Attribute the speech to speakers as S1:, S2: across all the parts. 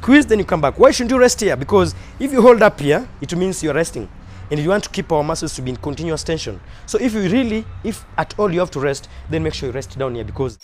S1: squeeze, then you come back. Why shouldn't you rest here? Because if you hold up here, it means you're resting. And you want to keep our muscles to be in continuous tension. So if at all you have to rest, then make sure you rest down here, because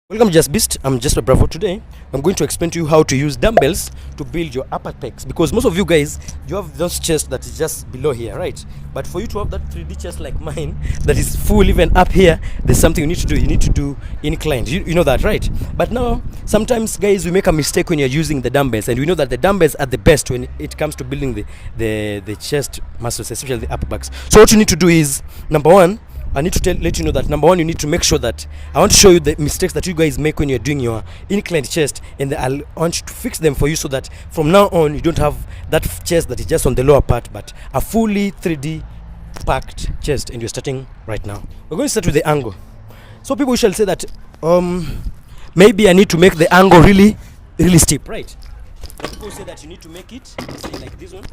S1: welcome to Jasper Beast. I'm Jasper Bravo. Today I'm going to explain to you how to use dumbbells to build your upper pecs, because most of you guys, you have those chest that is just below here, right? But for you to have that 3D chest like mine that is full even up here, there's something you need to do. You need to do inclined. You know that, right? But now sometimes guys, we make a mistake when you're using the dumbbells, and we know that the dumbbells are the best when it comes to building the chest muscles, especially the upper backs. So what you need to do is, number one, I need to let you know that number one, you need to make sure that I want to show you the mistakes that you guys make when you're doing your inclined chest, and I want you to fix them for you so that from now on you don't have that chest that is just on the lower part, but a fully 3D packed chest. And you're starting right now. We're going to start with the angle. So people shall say that maybe I need to make the angle really steep, right? But people say that you need to make it say like this one.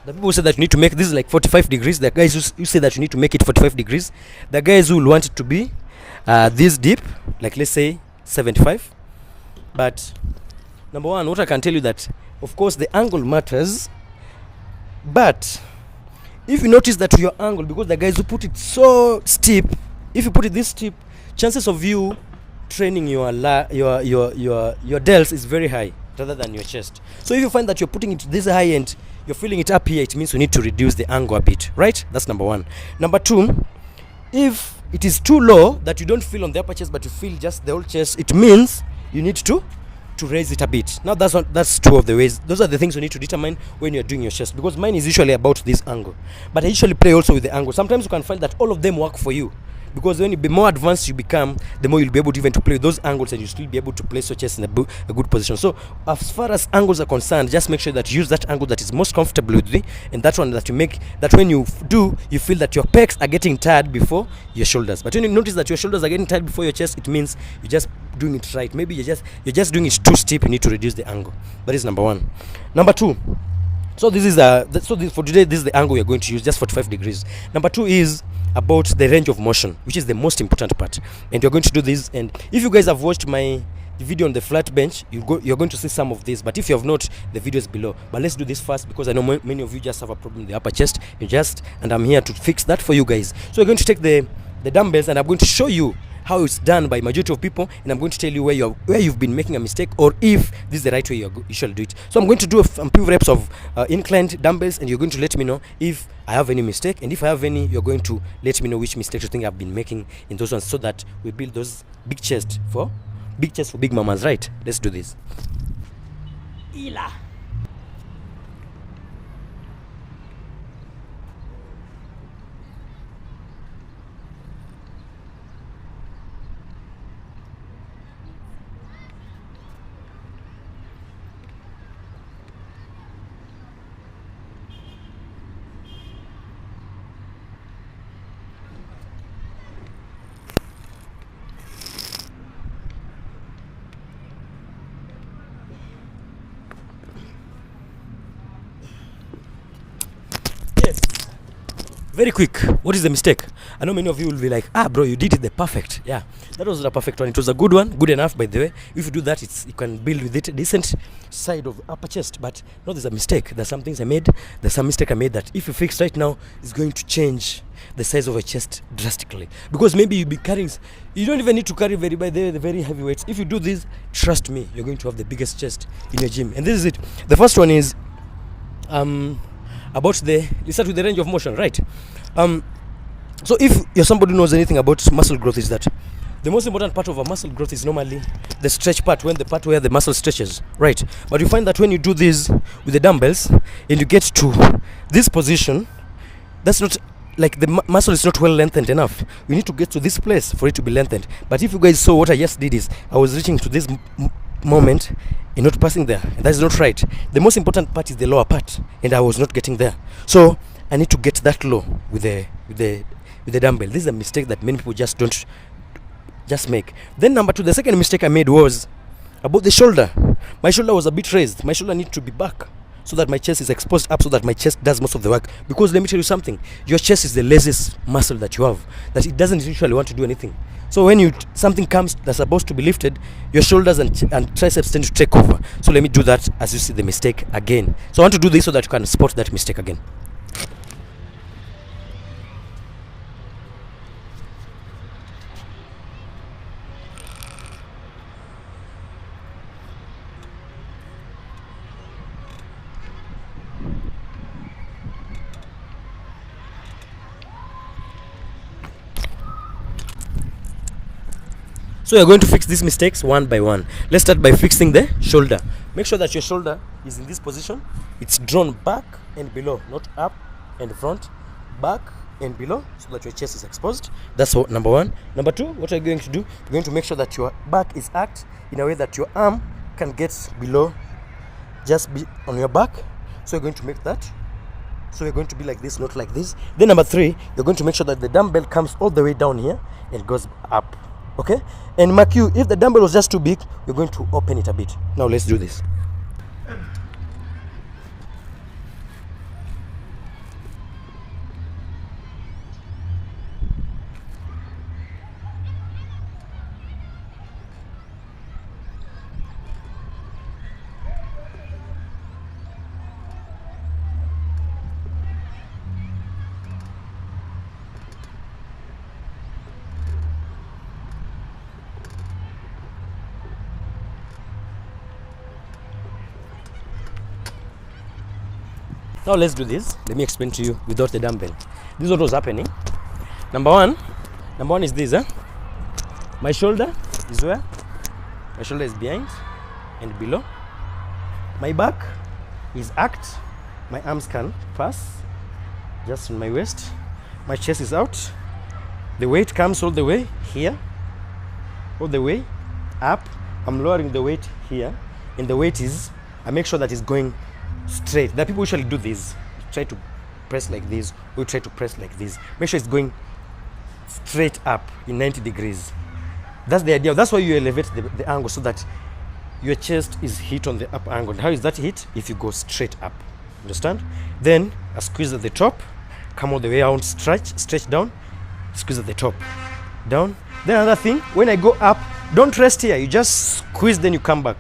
S1: The people say that you need to make this like 45 degrees. The guys who say that you need to make it 45 degrees. The guys who will want it to be this deep, like let's say 75. But number one, what I can tell you that, of course, the angle matters. But if you notice that your angle, because the guys who put it so steep, if you put it this steep, chances of you training your delts is very high rather than your chest. So if you find that you're putting it this high and you're feeling it up here, it means you need to reduce the angle a bit, right? That's number one. Number two, if it is too low that you don't feel on the upper chest but you feel just the whole chest, it means you need to raise it a bit. Now that's two of the ways. Those are the things you need to determine when you're doing your chest, because mine is usually about this angle, but I usually play also with the angle. Sometimes you can find that all of them work for you, because when the more advanced you become, the more you'll be able to even to play with those angles, and you'll still be able to place your chest in a good position. So as far as angles are concerned, just make sure that you use that angle that is most comfortable with you, and that one that you make, that when you do, you feel that your pecs are getting tired before your shoulders. But when you notice that your shoulders are getting tired before your chest, it means you're just doing it right. Maybe you're just doing it too steep. You need to reduce the angle. That is number one. Number two, so this is for today, this is the angle we're going to use, just 45 degrees. Number two is about the range of motion, which is the most important part, and you're going to do this. And if you guys have watched my video on the flat bench, you're going to see some of this, but if you have not, the video is below. But let's do this first, because I know many of you just have a problem in the upper chest, and I'm here to fix that for you guys. So we're going to take the dumbbells, and I'm going to show you how it's done by majority of people, and I'm going to tell you where you've been making a mistake, or if this is the right way you should do it. So I'm going to do a few reps of inclined dumbbells, and you're going to let me know if I have any mistake, and if I have any, you're going to let me know which mistakes you think I've been making in those ones, so that we build those big chest for big mamas, right? Let's do this. Ila. Very quick. What is the mistake? I know many of you will be like, bro, you did it the perfect. Yeah, that was the perfect one. It was a good one, good enough, by the way. If you do that, you can build with it a decent side of upper chest. But no, there's a mistake. There's some things I made. There's some mistake I made that if you fix right now, it's going to change the size of your chest drastically. Because maybe you'll be carrying, you don't even need to carry the very heavy weights. If you do this, trust me, you're going to have the biggest chest in your gym. And this is it. The first one is about let's start with the range of motion, right? So if you're somebody who knows anything about muscle growth, is that the most important part of a muscle growth is normally the stretch part, when the part where the muscle stretches, right? But you find that when you do this with the dumbbells and you get to this position, that's not like the muscle is not well lengthened enough. We need to get to this place for it to be lengthened. But if you guys saw what I just did, is I was reaching to this moment and not passing there, and that is not right. The most important part is the lower part, and I was not getting there. So I need to get that low with the dumbbell. This is a mistake that many people just don't make. Then number two, the second mistake I made was about the shoulder. My shoulder was a bit raised. My shoulder needs to be back. so that my chest is exposed up, so that my chest does most of the work. Because let me tell you something, your chest is the laziest muscle that you have, that it doesn't usually want to do anything. So when something comes that's supposed to be lifted, your shoulders and triceps tend to take over. So let me do that as you see the mistake again. So I want to do this so that you can spot that mistake again. So you're going to fix these mistakes one by one. Let's start by fixing the shoulder. Make sure that your shoulder is in this position. It's drawn back and below, not up and front, back and below, so that your chest is exposed. That's number one. Number two, what are you going to do? You're going to make sure that your back is arched in a way that your arm can get below, just be on your back. So you're going to make that. So you're going to be like this, not like this. Then number three, you're going to make sure that the dumbbell comes all the way down here and goes up. Okay, and mark you, if the dumbbell was just too big, you're going to open it a bit. Now let's do this. Now let's do this. Let me explain to you without the dumbbell. This is what was happening. Number one is this. My shoulder is where? My shoulder is behind and below. My back is arched. My arms can pass just on my waist. My chest is out. The weight comes all the way here, all the way up. I'm lowering the weight here, and the weight is, I make sure that it's going straight. That people usually do this, try to press like this, or try to press like this. Make sure it's going straight up in 90 degrees. That's the idea. That's why you elevate the angle, so that your chest is hit on the up angle. How is that hit? If you go straight up. Understand? Then a squeeze at the top, come all the way out, stretch down, squeeze at the top, down. Then another thing, when I go up, don't rest here. You just squeeze, then you come back.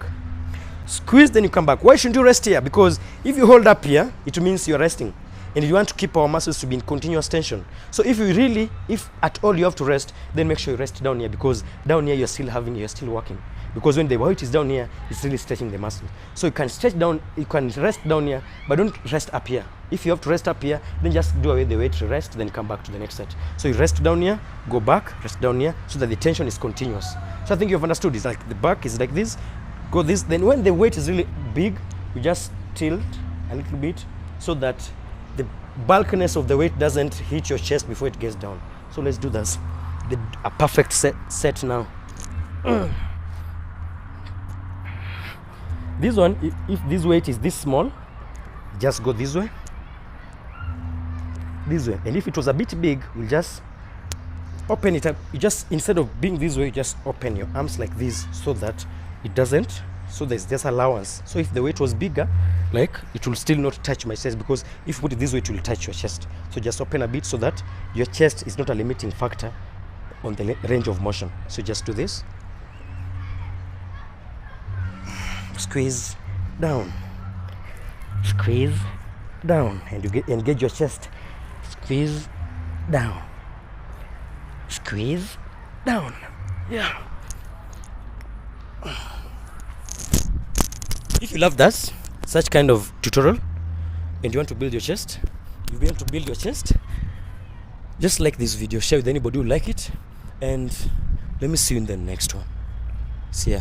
S1: Squeeze, then you come back. Why shouldn't you rest here? Because if you hold up here, it means you're resting. And you want to keep our muscles to be in continuous tension. So if at all you have to rest, then make sure you rest down here, because down here you're still working. Because when the weight is down here, it's really stretching the muscle. So you can stretch down, you can rest down here, but don't rest up here. If you have to rest up here, then just do away the weight, rest, then come back to the next set. So you rest down here, go back, rest down here, so that the tension is continuous. So I think you've understood. It's like the back is like this, go this. Then when the weight is really big, you just tilt a little bit, so that the bulkiness of the weight doesn't hit your chest before it gets down. So let's do this. A perfect set now. This one, if this weight is this small, just go this way. This way. And if it was a bit big, we'll just open it up. You just, instead of being this way, you just open your arms like this, so that it doesn't, so there's just allowance. So if the weight was bigger, like, it will still not touch my chest, because if you put it this way, it will touch your chest. So just open a bit, so that your chest is not a limiting factor on the range of motion. So just do this. Squeeze down, squeeze down, and you engage your chest. Squeeze down, squeeze down. Yeah. If you love that, such kind of tutorial, and you want to build your chest, you want to build your chest, just like this video, share with anybody who like it, and let me see you in the next one. See ya.